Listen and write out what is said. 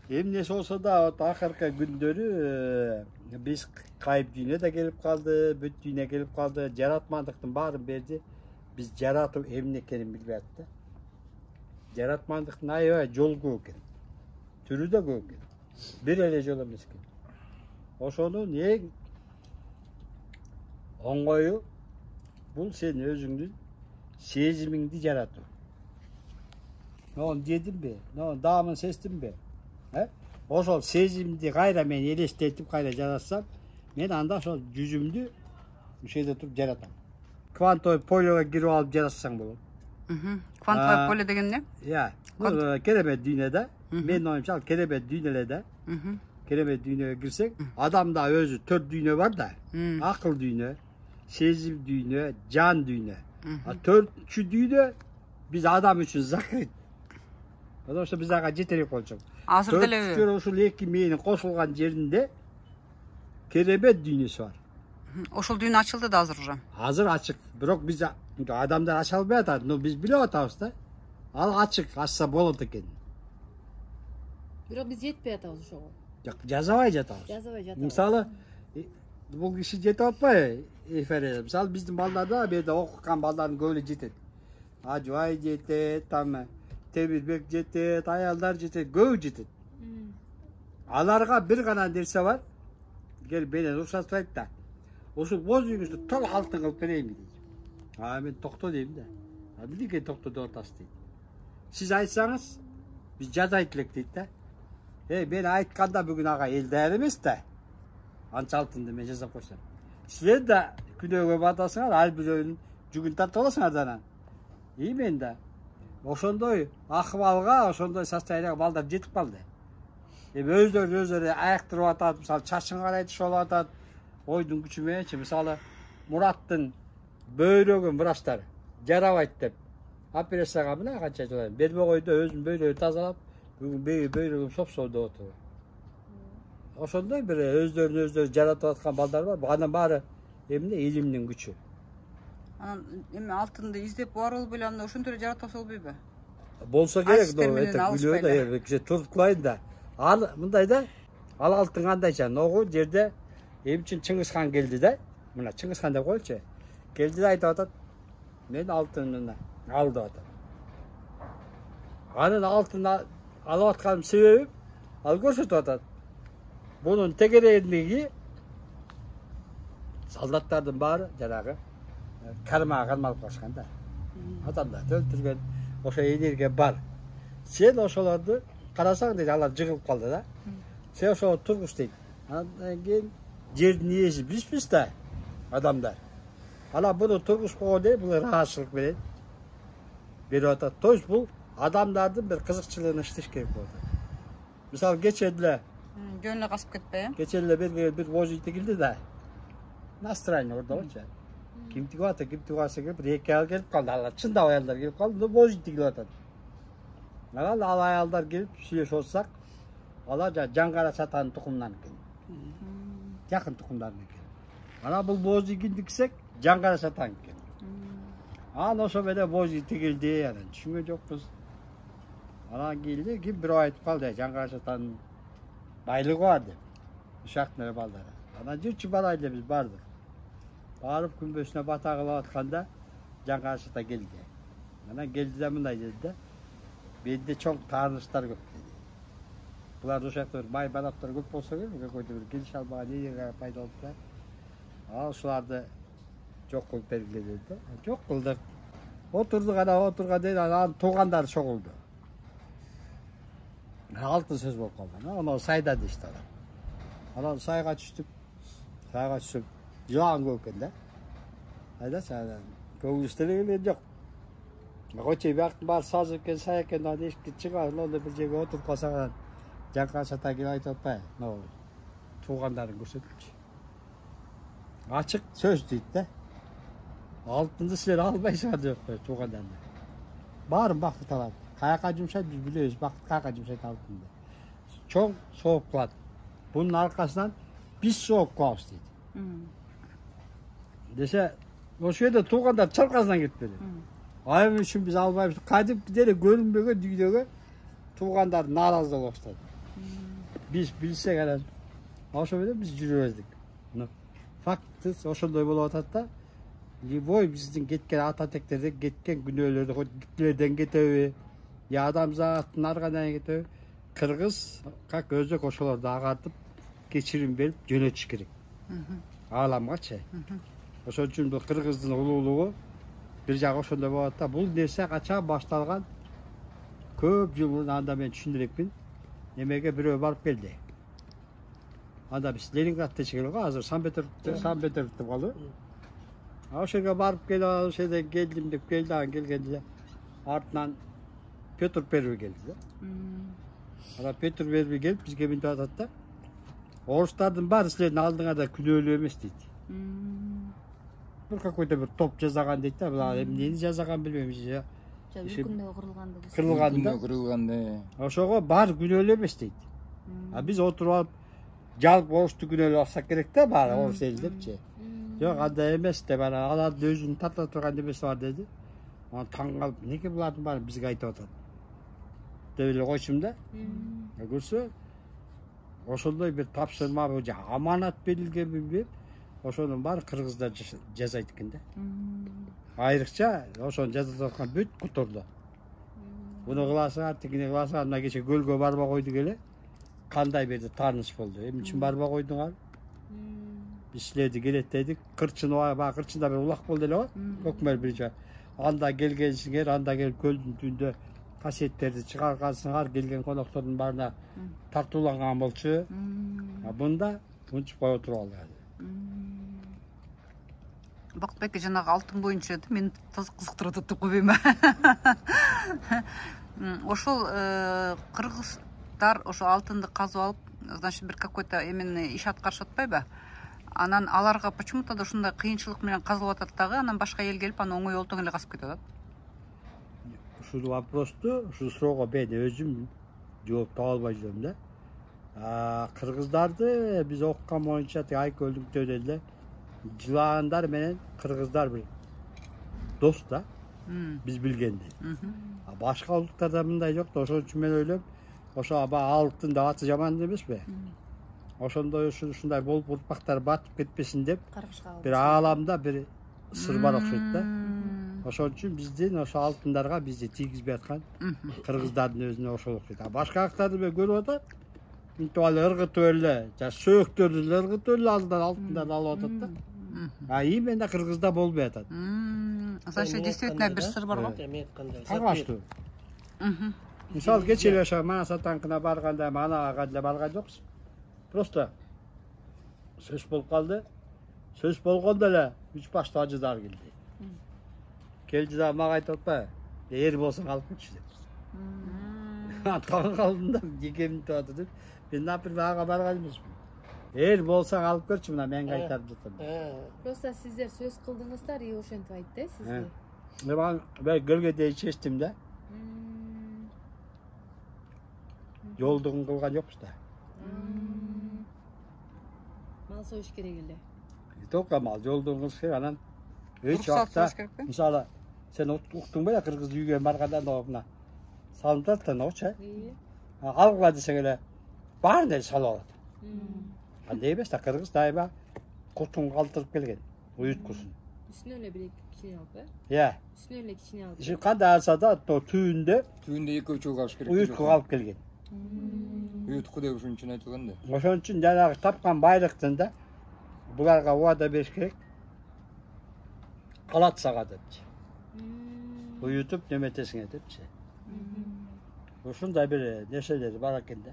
Emnesi olsa da akırkı gündörü biz kayıp düğüne de gelip kaldı, büt düğüne gelip kaldı. Ceratmandıktın barın berdi. Biz Cerat'ı emnekenin bilbette. Ceratmandıktın ayı yol göğün. Türü de göğün. Bir ele yolu miskin. O sonu niye ongoyu bul senin özüngün sezimingdi Cerat'ı. Ne on dedim be, ne on dağımın sestim be. He? O sol sezimdi gayra men eleştirtip gayra jaratsam men anda sol yüzümdü bir şeyde tutup jaratam. Kvantoy polyoga girip alıp jaratsan bolot. Kvantoy polyo degen ne? Ya, kerebe düğünede men oyumsal kerebe düğünelerde kerebe düğüneye girsek adamda özü 4 düğüne var da akıl düğünü, sezim düğünü, can düğünü. 4 düğünü biz adam için zakrit. Adam işte bize yeterli olacak. Asır delevi. 4 oşul iki meyinin koşulgan yerinde kerebet düğünüsü var. Oşul düğün açıldı da hazır hocam. Hazır açık. Bırak bize adamlar açılmıyor da biz biliyor atağız da. Al açık açsa bol eken. Bırak biz yetmeye atağız şu an. Cazavay atağız. Cazavay atağız. Misali bu kişi jet atmaya efendim. Misal bizim ballarda bir de okukan balların böyle jet. Acıvay jet tamam. Tebirбек жетет, ayallar жетет, göğü жетет. Alarga bir gana derse var. Gel beni ruhsat et de. Osu boz yüzünüzü tol altın kılıp vereyim diyeceğim. Ha ben tokto diyeyim de. Ha bildik ki tokto da ortası değil. Siz aytsanız biz caza itlek deyip de. Ben aytkanda bugün ağa el değerimiz de. Ança altında ben caza koşsam. Size de günöge batasınlar, hal bir oyun cügün tatlı olasınlar zaten. İyi ben de. Oşondoy ahvalga, oşondoy sastayla balдар жетip kaldı. Özleri ayaktırıp atat, misal çaşın qaraydı şol atat. Oydun küçümeçi, misal Murat'tın böyrөгün vrachları jarabайт деп. Операцияга мына канча жыл. Бербей койду, өзүн бөйрөгүн тазалап, бүгүн бөйрөгүм соп-соодо отуруп. Ошондой бир өздөрүн жаратып аткан балдар бар. Анын баары эмне илимдин күчү. Анан эми алтынды издеп бар болуп эле анда ошентип жаратса болбойбу? Болсо керек да, билүү да, кеше туруп кылайын да. Ал мындай да, ал алтын кандайча, ногу жерде эмчин Чыңгыз хан келди да. Мына Чыңгыз хан деп коелучу. Келди да айтып атат. Мен алтынын алды атат. Анын алтын алып атканым себеби ал көрсөтүп атат. Bunun tekerleğindeki soldatlardan bari janagı karmağa kalmalıp başkanda. Adamlar öldürgen oşa energe bar. Sen oşalardı karasan dedi Allah jığılıp kaldı da. Sen oşa turguş deydi. Andan keyin жердин ээси bizmiz da adamlar. Ala bunu turguş koydu, bunu rahatsızlık verin. Beri atat. Toş bu adamların bir kızıkçılığını işleş gerek oldu. Misal geçediler. Gönlü kasıp ketpey. Geçenle bir voziyete girdi de. Nasıl orada olacak? Kim tigasa gelip reka gelip kaldı. Allah çında ayallar gelip kaldı. Da voziyete girdi orada. Allah ayallar gelip süreç olsak Allah Cankara satan tokumdan geldi. Yakın tokumlarına geldi. Ana bu voziyete gidiksek Cankara satan geldi. Ana o böyle voziyete geldi yani. Çünkü yok kız. Ana geldi ki bir ayet kaldı. Cankara satan baylığı vardı. Uşakları balları. Ana cüçü balayla biz vardık. Bağırıp gümbösüne batağıla atkanda Cankarşı'da geldi. Ana geldi de bunday dedi de. Bende çok tanışlar yok dedi. Bunlar uşaklar, bay balaplar көп olsa görmüyor. Koydu bir geliş almağa neye payda oldular. Şularda çok koyup belirledi de. Çok kıldık. Oturduk ana oturgan dedi. Ana tuğanlar çok oldu. Altın söz болып қалған. Ama saydadı işte. Ana sayga düştük. Sayga düştük. Joğan gökken de. Hayda sayda. Göğüsteli yok. Koçay vakti var sazırken sayarken daha değişik çıkar. Onda bir yere oturup kalsak Cankarşı'da gibi ayıp atmaya. Ne olur. Tuğanların göstermiş. Açık söz deyip de. Altında silah almayı diyor Tuğan'dan da. Bağırın baktı talan. Kayaka cümşet biz biliyoruz. Bak kayaka cümşet altında. Çok soğuk kıladı. Bunun arkasından biz soğuk kılavuz dedi. Dese o şeyde Tuğan'da çarkasından gitmedi. Ayım için biz almayız. Kaydip giderek görünmeye düğüne Tuğan'da narazı başladı. Biz bilsek ana ошо менен биз жүрөбүздүк. Фактыс ошондой болуп атат да. Любой биздин кеткен ата тектерден кеткен күнөөлөрдү хоть Гитлерден кетеби, я адамзаттын ар кандай кетеби, кыргыз как өзөк ошолорду агартып, кечирим берип жөнөтүш керек. Ааламгачы. Ошон үчүн бул кыргыздын улуулугу бир жагы ошондой болот да. Бул нерсе качан башталган? Көп жыл мурун анда мен түшүндүрөкмүн. Немеге бирөө барып келди. Анда биз Ленинградта чыгылып, азыр Санкт-Петербургда деп калды. Ошо жерге барып келип, ошо жерден келдим деп келди, келгенде артынан Петр Первый келди да. Ана Петр Первый келип бизге мынтип атат да. Орустардын баары силердин алдыңарда күнөөлүү эмес дейт. Bir какой-то bir топ жасаган дейт да. Булар эмнени жасаган билбейм. Күндө курулганда. Кырылганда. Ошого баары күнөөлүү эмес дейт. А биз отуруп алып жалп орусту күнөөлүү алсак керек да, баары орус эл депчи. Жок, андай эмес деп алардын өзүнүн тарта турган немеси бар деди. Аны таң калып, неге булардын баары бизге айтып атат? Деп эле койчумун да. Көрсө, ошондой бир тапшырма же аманат берилген билбейм. Ошонун баары кыргыздар жасайт экен да. Айрыкча ошону жасап аткан бүт куторду. Буну кыласыңар, тигини кыласыңар, мына кече көлгө барбай койдук эле. Кандай бирди тааныш болду. Эмне үчүн барбай койдуңар? Биз силерди келеттедик. Кырчында бир улак болду эле го. Көкмөр бир жа. Анда келгенсиңер, анда келип көлдүн түбүндө касиеттерди чыгаргансыңар, келген коноктордун баарына тартууланган болчу. Бунда унчуп кое туруп алды. Бактыбек жанагы алтын боюнча мени кызыктырып атат деп койбойм. Ошол кыргыздар ошо алтынды казып алып, значит, бир какой-то именно иш аткарышып атпайбы? Анан аларга почему-то да ушундай кыйынчылык менен казылып атат дагы, анан башка эл келип аны оңой олтоң эле казып кетип атат. Ушул вопросту, ушул суроого мен өзүм жооп таба албай жүрөм да. Кыргыздарды биз окуган боюнча Айкөлдүн төдө эле жылаандар менен кыргыздар бир дос да. Биз билгенде. Башка улуттарда мындай жок да, ошон үчүн мен ойлойм, ошо алтын да аты жаман эмеспи? Ошондой ушундай болуп урпактар батып кетпесин деп бир ааламда бир сыр бар окшойт да. Ошон үчүн биздин ошо алтындарга бизди тийгизбей аткан кыргыздардын өзүнө ошол окшойт. Башка актарды мен көрүп атам. Мынтип эле ыргытып эле, сөөктөрдү эле ыргытып эле алдыдан алтындарды алып атат да. Именно кыргызда болбой атат. Значит, действительно бир сыр бар го. Кагачтуу. Мисалы кече эле ошо Манас атаңкына барганда манага деле барган жокпуз. Просто сөз болуп калды. Сөз болгондо эле үч баштуу ажыдар келди. Келди да мага айтып атпайбы? Эр болсоң алып кетчи деп. Таң калдым да, неге мынтип атат деп. Мен например ага барган эмесмин. Эр болсоң алып көрчү, мына мен кайтарып жатам. Просто сиздер сөз кылдыңыздар, и ошентип айтты сизге. Мен келгенде чечтим да. Жолдугун кылган жокпуз да. Мал союш керек эле. Только мал жолдугун кылыш керек, анан эч убакта мисалы сен уктуңбу эле кыргыз үйгө барганда мына салынып атат да, очу. Алгыла десең эле баарын эле салып алат. Андай эмес да, кыргыз дайыма кутун калтырып келген, уюткусун. Үстүнө эле бир кичине алып, Үстүнө эле кичине алып. Иши кандай алса да, түбүндө экөө чогуу алыш керек. уютку алып келген. Уютку деп ушун үчүн айтылган да. Ошон үчүн жанагы тапкан байлыктын да буларга убада бериш керек. Калат сага депчи. Уютуп неметесиңер депчи. Ушундай бир нерселери бар экен да.